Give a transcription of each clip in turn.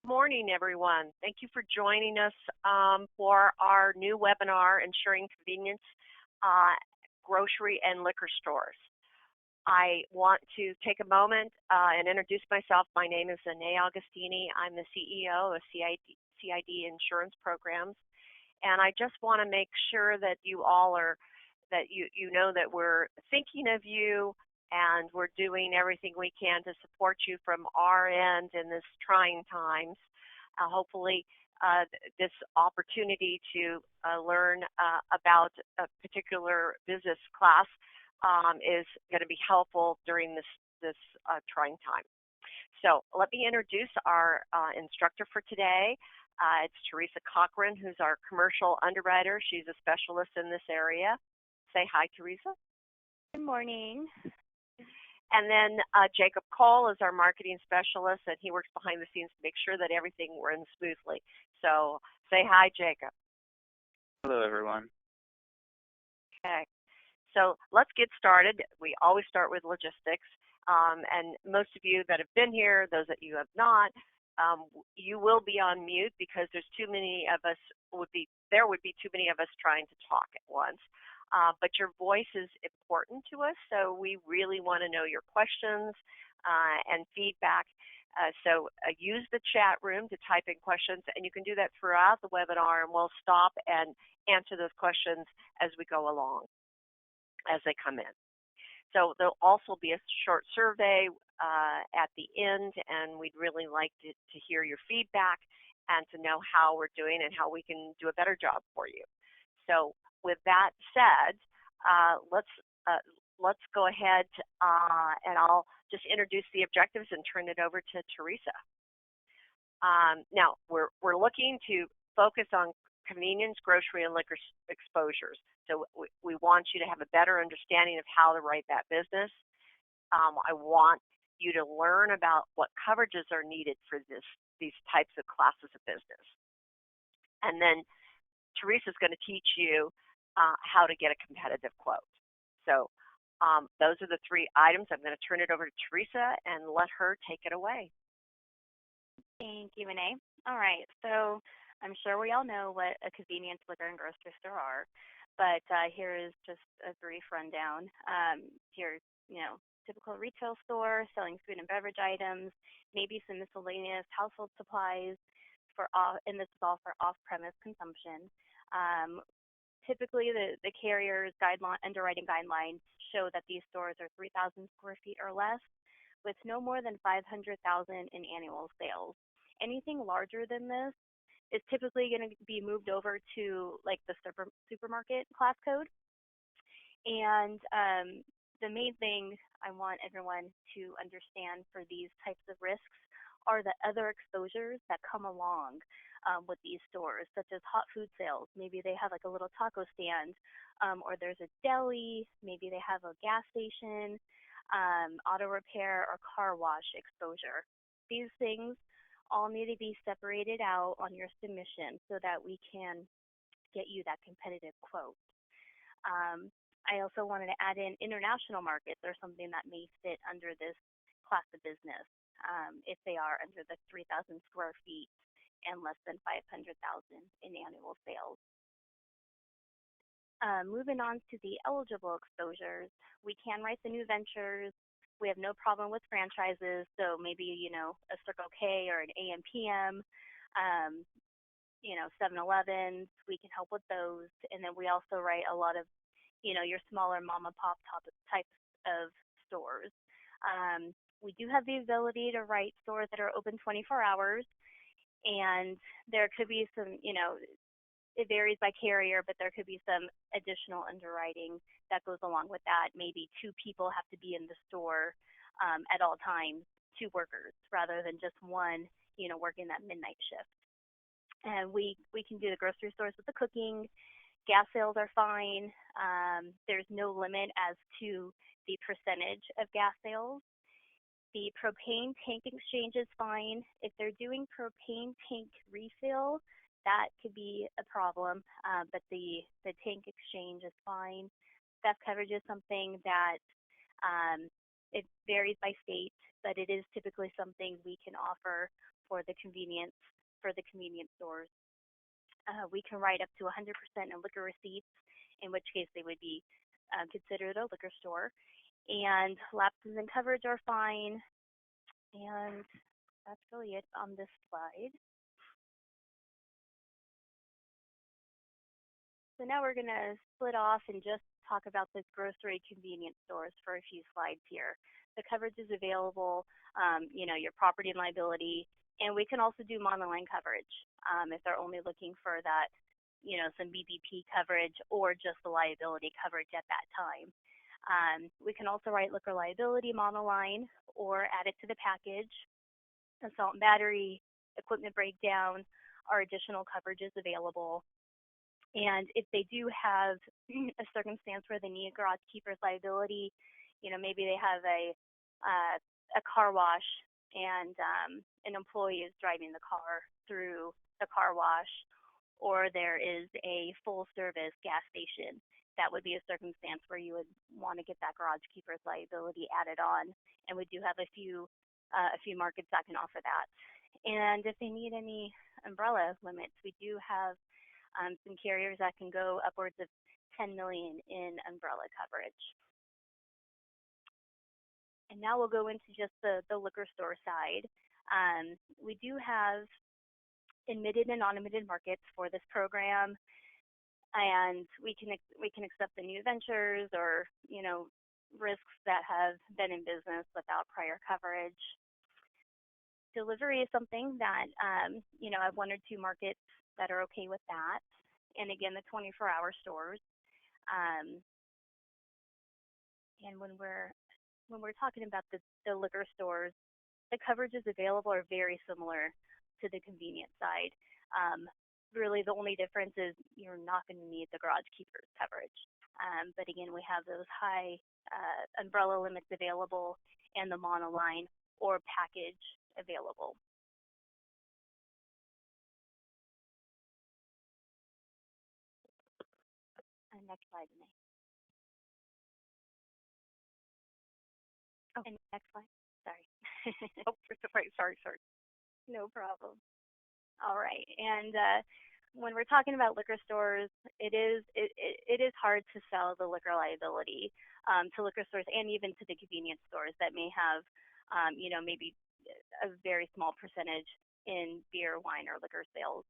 Morning, everyone. Thank you for joining us for our new webinar, Insuring Convenience Grocery and Liquor Stores. I want to take a moment and introduce myself. My name is Anae Augustini. I'm the CEO of CID Insurance Programs, and I just want to make sure that you all are, that you know that we're thinking of you and we're doing everything we can to support you from our end in this trying times. Hopefully, this opportunity to learn about a particular business class is going to be helpful during this trying time. So let me introduce our instructor for today. It's Teresa Cochran, who's our commercial underwriter. She's a specialist in this area. Say hi, Teresa. Good morning. And then Jacob Cole is our marketing specialist, and he works behind the scenes to make sure that everything runs smoothly. So say hi, Jacob. Hello, everyone. Okay. So let's get started. We always start with logistics. And most of you that have been here, those that you have not, you will be on mute because there's too many of us there would be too many of us trying to talk at once. But your voice is important to us, so we really want to know your questions and feedback. So use the chat room to type in questions, and you can do that throughout the webinar, and we'll stop and answer those questions as we go along, as they come in. So there'll also be a short survey at the end, and we'd really like to hear your feedback and to know how we're doing and how we can do a better job for you. So with that said, let's go ahead and I'll just introduce the objectives and turn it over to Teresa. Now, we're looking to focus on convenience, grocery, and liquor exposures. So we want you to have a better understanding of how to write that business. I want you to learn about what coverages are needed for these types of classes of business. And then Teresa's going to teach you how to get a competitive quote. So those are the three items. I'm going to turn it over to Teresa and let her take it away. Thank you, Renee. All right, so I'm sure we all know what a convenience liquor and grocery store are, but here is just a brief rundown. Here's, typical retail store selling food and beverage items, maybe some miscellaneous household supplies, and this is all for off-premise consumption. Typically, the carrier's underwriting guidelines show that these stores are 3,000 square feet or less, with no more than $500,000 in annual sales. Anything larger than this is typically going to be moved over to like the supermarket class code. And the main thing I want everyone to understand for these types of risks are the other exposures that come along with these stores, such as hot food sales. Maybe they have like a little taco stand, or there's a deli, maybe they have a gas station, auto repair, or car wash exposure. These things all need to be separated out on your submission so that we can get you that competitive quote. I also wanted to add in international markets or something that may fit under this class of business if they are under the 3,000 square feet and less than 500,000 in annual sales. Moving on to the eligible exposures, we can write the new ventures. We have no problem with franchises, so maybe, a Circle K or an AM/PM, 7-Elevens, we can help with those. And then we also write a lot of, your smaller mom and pop types of stores. We do have the ability to write stores that are open 24 hours, and there could be some, it varies by carrier, but there could be some additional underwriting that goes along with that. Maybe 2 people have to be in the store at all times, 2 workers, rather than just one, working that midnight shift. And we can do the grocery stores with the cooking. Gas sales are fine. There's no limit as to the percentage of gas sales. The propane tank exchange is fine. If they're doing propane tank refill, that could be a problem, but the tank exchange is fine. Theft coverage is something that it varies by state, but it is typically something we can offer for the convenience stores. We can write up to 100% in liquor receipts, in which case they would be considered a liquor store. And lapses in coverage are fine. And that's really it on this slide. So now we're going to split off and just talk about the grocery convenience stores for a few slides here. The coverage is available, your property and liability, and we can also do monoline coverage if they're only looking for that, some BBP coverage or just the liability coverage at that time. We can also write liquor liability monoline or add it to the package. Assault and battery, equipment breakdown are additional coverages available. And if they do have a circumstance where they need a garage keeper's liability, maybe they have a car wash and an employee is driving the car through the car wash, or there is a full service gas station, that would be a circumstance where you would want to get that garage keeper's liability added on. And we do have a few markets that can offer that. And if they need any umbrella limits, we do have some carriers that can go upwards of $10 million in umbrella coverage. And now we'll go into just the liquor store side. We do have admitted and non-admitted markets for this program, and we can accept the new ventures or risks that have been in business without prior coverage. Delivery is something that I have one or two markets that are okay with that, and again the 24-hour stores. And when we're talking about the liquor stores, the coverages available are very similar to the convenience side. Really, the only difference is you're not going to need the garage keepers coverage. But again, we have those high umbrella limits available and the monoline or package available. Next slide, Renee. Oh. And next slide. Sorry. Oh, sorry. No problem. All right. And when we're talking about liquor stores, it is hard to sell the liquor liability to liquor stores and even to the convenience stores that may have, maybe a very small percentage in beer, wine, or liquor sales.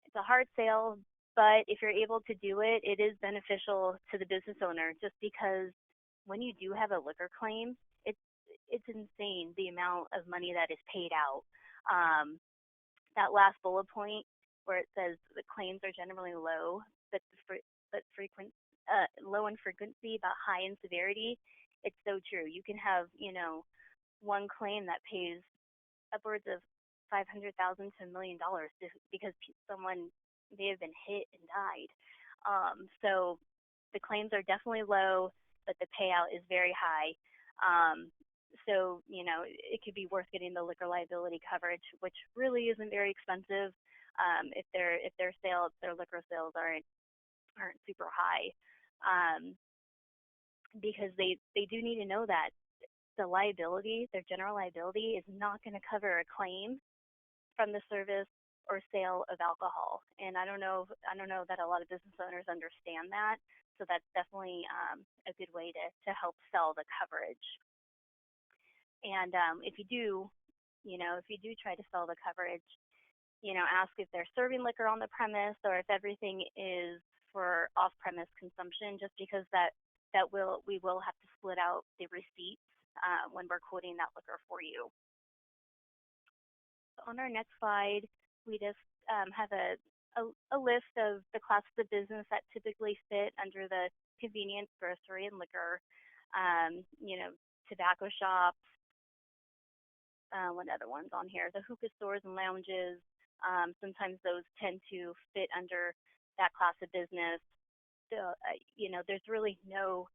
It's a hard sale, but if you're able to do it, it is beneficial to the business owner, just because when you do have a liquor claim, it's insane the amount of money that is paid out. That last bullet point where it says the claims are generally low, but low in frequency but high in severity, it's so true. You can have one claim that pays upwards of $500,000 to $1 million because someone may have been hit and died. So the claims are definitely low, but the payout is very high. So it could be worth getting the liquor liability coverage, which really isn't very expensive if their liquor sales aren't super high, because they do need to know that the liability, their general liability, is not going to cover a claim from the service or sale of alcohol. And I don't know that a lot of business owners understand that. So that's definitely a good way to help sell the coverage. And if you do try to sell the coverage, ask if they're serving liquor on the premise or if everything is for off-premise consumption, just because we will have to split out the receipts when we're quoting that liquor for you. So on our next slide, we just have a list of the classes of business that typically fit under the convenience, grocery, and liquor. Tobacco shops. What other ones on here? The hookah stores and lounges. Sometimes those tend to fit under that class of business. So, there's really no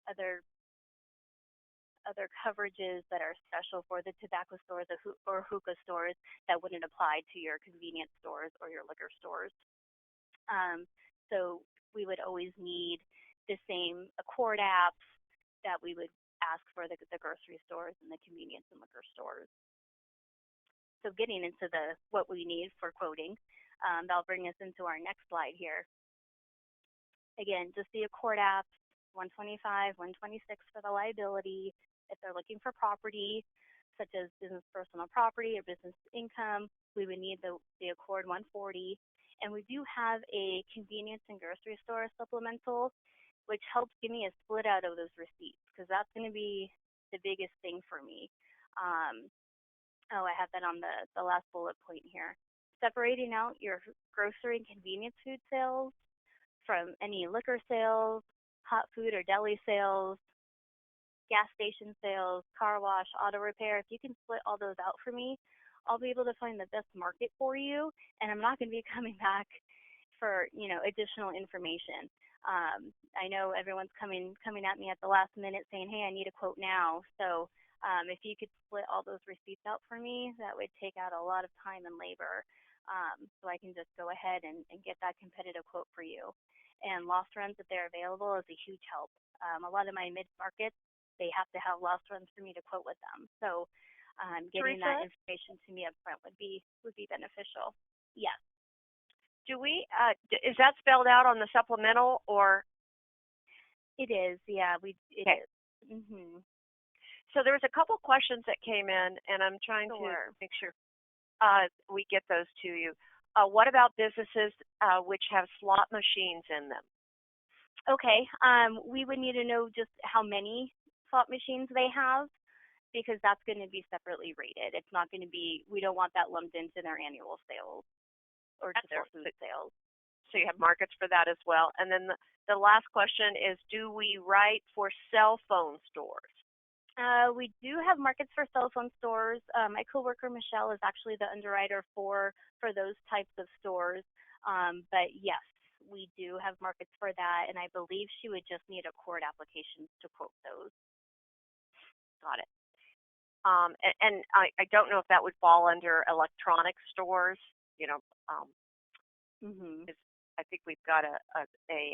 other coverages that are special for the tobacco stores or hookah stores that wouldn't apply to your convenience stores or your liquor stores. So we would always need the same Accord apps that we would ask for the grocery stores and the convenience and liquor stores. So getting into what we need for quoting, that'll bring us into our next slide here. Again, just the Accord apps, 125, 126 for the liability. If they're looking for property, such as business personal property or business income, we would need the Accord 140. And we do have a convenience and grocery store supplemental, which helps give me a split out of those receipts, because that's going to be the biggest thing for me. I have that on the last bullet point here. Separating out your grocery and convenience food sales from any liquor sales, hot food or deli sales, gas station sales, car wash, auto repair. If you can split all those out for me, I'll be able to find the best market for you, and I'm not going to be coming back for additional information. I know everyone's coming at me at the last minute saying, hey, I need a quote now. So if you could split all those receipts out for me, that would take out a lot of time and labor. So I can just go ahead and get that competitive quote for you. And loss runs, if they're available, is a huge help. A lot of my mid-markets, they have to have loss runs for me to quote with them. So getting that information to me up front would be beneficial. Yes. Do we? Is that spelled out on the supplemental, or? It is. Yeah, it is. Mm-hmm. So there was a couple questions that came in, and I'm trying to make sure we get those to you. What about businesses which have slot machines in them? Okay. We would need to know just how many slot machines they have, because that's going to be separately rated. It's not going to be, we don't want that lumped into their annual sales or to their food sales. So you have markets for that as well. And then the last question is, do we write for cell phone stores? We do have markets for cell phone stores. My coworker Michelle is actually the underwriter for those types of stores. But yes, we do have markets for that, and I believe she would just need Accord applications to quote those. Got it. And I don't know if that would fall under electronic stores. I think we've got a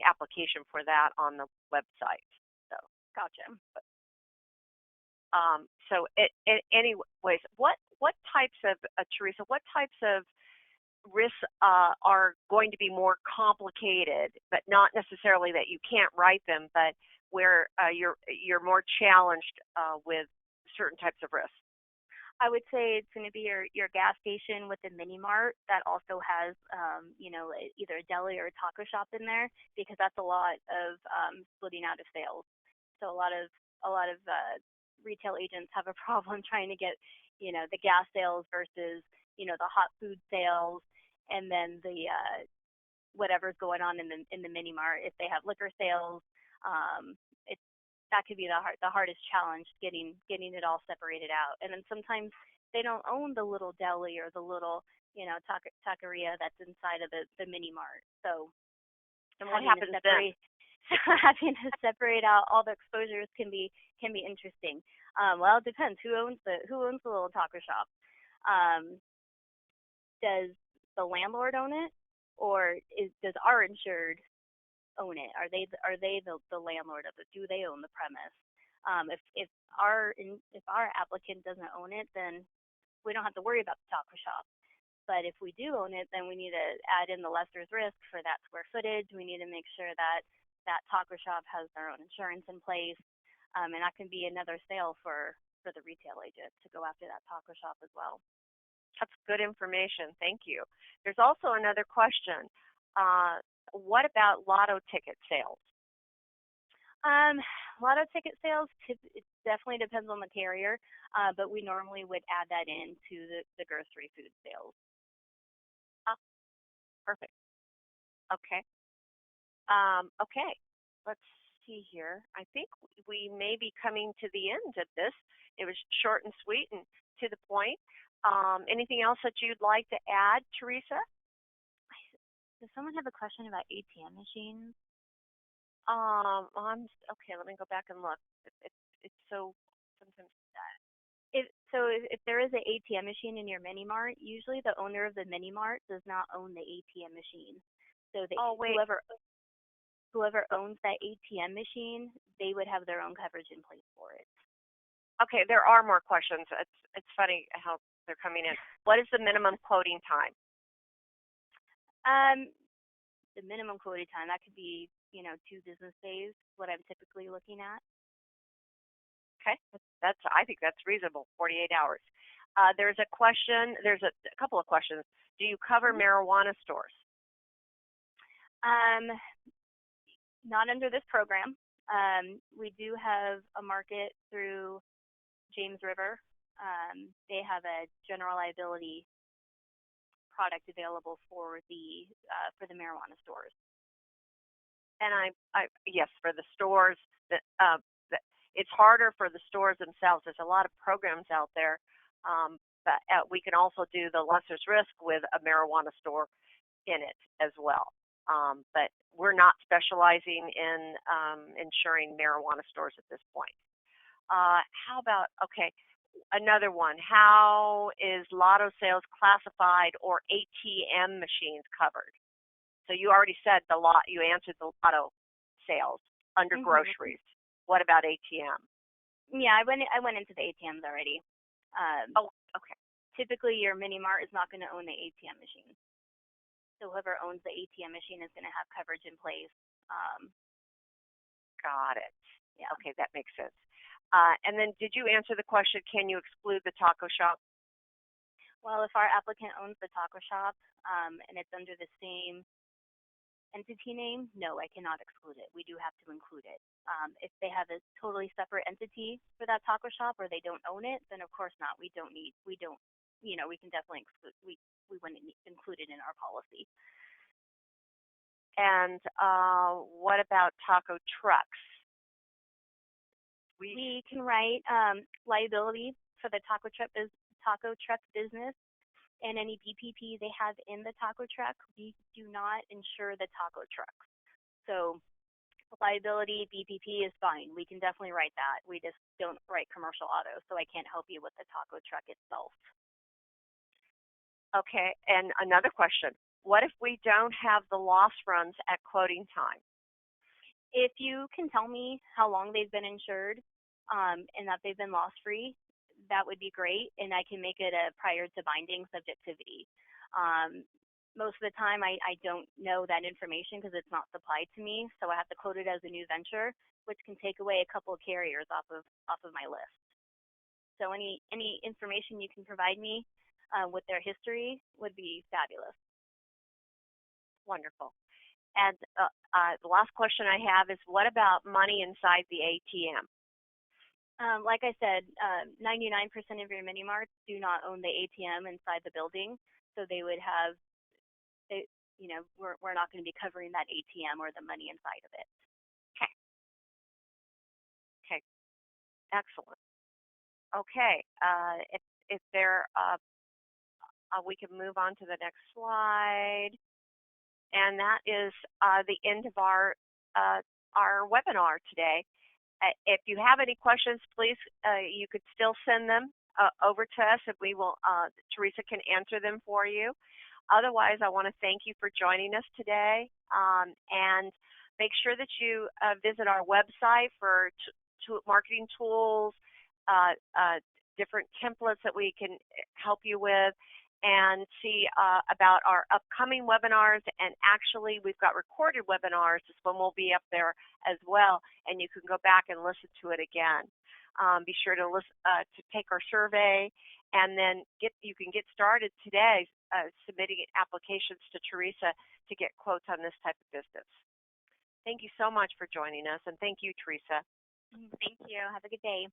application for that on the website. So gotcha. Anyways, what types of Teresa? What types of risks are going to be more complicated, but not necessarily that you can't write them, but where you're more challenged with certain types of risks? I would say it's going to be your gas station with a mini mart that also has either a deli or a taco shop in there, because that's a lot of splitting out of sales. So a lot of retail agents have a problem trying to get the gas sales versus the hot food sales, and then the whatever's going on in the mini mart. If they have liquor sales, that could be the hardest challenge, getting it all separated out. And then sometimes they don't own the little deli or the little taqueria that's inside of the mini mart. So and what happens then? Having to separate out all the exposures can be interesting. Well, it depends who owns the little taco shop. Does the landlord own it, or does our insured own it? Are they the landlord of it? Do they own the premise? If our applicant doesn't own it, then we don't have to worry about the taco shop. But if we do own it, then we need to add in the lesser's risk for that square footage. We need to make sure that taco shop has their own insurance in place, and that can be another sale for the retail agent to go after that taco shop as well. That's good information. Thank you. There's also another question. What about lotto ticket sales? Lotto ticket sales, it definitely depends on the carrier, but we normally would add that into the grocery food sales. Perfect. Okay. Okay. Let's see here. I think we may be coming to the end of this. It was short and sweet and to the point. Anything else that you'd like to add, Teresa? Does someone have a question about ATM machines? Okay, let me go back and look. It's so sometimes that. If there is an ATM machine in your mini mart, usually the owner of the mini mart does not own the ATM machine. So whoever owns that ATM machine, they would have their own coverage in place for it. Okay, there are more questions. It's funny how they're coming in. What is the minimum quoting time? The minimum quoting time, that could be, 2 business days, what I'm typically looking at. Okay, I think that's reasonable, 48 hours. There's a question, there's a couple of questions. Do you cover marijuana stores? Not under this program. We do have a market through James River. They have a general liability product available for the marijuana stores. And yes, for the stores, it's harder for the stores themselves. There's a lot of programs out there, but we can also do the lesser's risk with a marijuana store in it as well. But we're not specializing in insuring marijuana stores at this point. How about, okay, another one. How is lotto sales classified or ATM machines covered? So you already said you answered the lotto sales under groceries. What about ATM? Yeah, I went into the ATMs already. Okay. Typically, your mini mart is not going to own the ATM machine. So whoever owns the ATM machine is going to have coverage in place. Got it. Yeah. Okay, that makes sense. And then did you answer the question, can you exclude the taco shop? Well, if our applicant owns the taco shop and it's under the same entity name, no, I cannot exclude it. We do have to include it. If they have a totally separate entity for that taco shop or they don't own it, then of course not. We can definitely exclude, we wouldn't include it in our policy. And what about taco trucks? We can write liability for the taco truck business and any BPP they have in the taco truck. We do not insure the taco trucks. So liability, BPP is fine. We can definitely write that. We just don't write commercial auto, so I can't help you with the taco truck itself. Okay, and another question. What if we don't have the loss runs at quoting time? If you can tell me how long they've been insured and that they've been loss-free, that would be great, and I can make it a prior to binding subjectivity. Most of the time, I don't know that information because it's not supplied to me, so I have to quote it as a new venture, which can take away a couple of carriers off of my list. So any information you can provide me with their history would be fabulous. Wonderful. And the last question I have is, what about money inside the ATM? Like I said, 99% of your mini marts do not own the ATM inside the building, so they would have, we're not going to be covering that ATM or the money inside of it. Okay. Excellent. Okay. If there, we can move on to the next slide, and that is the end of our webinar today. If you have any questions, please, you could still send them over to us, and we will, Teresa can answer them for you. Otherwise, I want to thank you for joining us today, and make sure that you visit our website for marketing tools, different templates that we can help you with, and see about our upcoming webinars. And actually, we've got recorded webinars. This one will be up there as well, and you can go back and listen to it again. Be sure to take our survey, and then you can get started today submitting applications to Teresa to get quotes on this type of business. Thank you so much for joining us, and thank you, Teresa. Thank you. Have a good day.